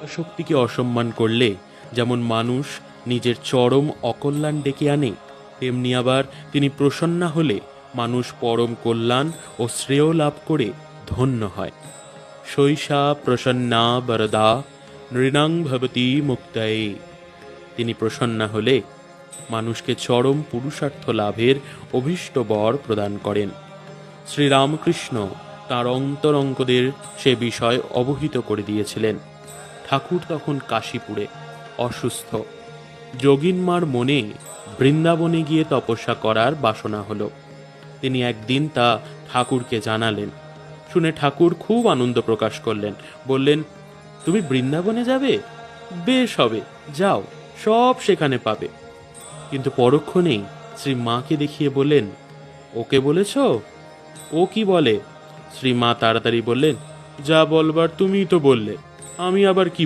শক্তিকে অসম্মান করলে যেমন মানুষ নিজের চরম অকল্যাণ ডেকে আনে, তেমনি আবার তিনি প্রসন্না হলে মানুষ পরম কল্যাণ ও শ্রেয় লাভ করে ধন্য হয়। শৈশা প্রসন্না বরদা নৃণাং ভবতি মুক্তায়ে। তিনি প্রসন্না হলে মানুষকে চরম পুরুষার্থ লাভের অভীষ্ট বর প্রদান করেন। শ্রীরামকৃষ্ণ তাঁর অন্তরঙ্গদের সে বিষয় অবহিত করে দিয়েছিলেন। ঠাকুর তখন কাশীপুরে অসুস্থ। যোগিনমার মনে বৃন্দাবনে গিয়ে তপস্যা করার বাসনা হলো। তিনি একদিন তা ঠাকুরকে জানালেন। শুনে ঠাকুর খুব আনন্দ প্রকাশ করলেন, বললেন, তুমি বৃন্দাবনে যাবে? বেশ হবে, যাও, সব সেখানে পাবে। কিন্তু পরক্ষণেই শ্রী মাকে দেখিয়ে বললেন, ওকে বলেছ? ও কি বলে? শ্রী মা তাড়াতাড়ি বললেন, যা বলবার তুমিই তো বললে, আমি আবার কি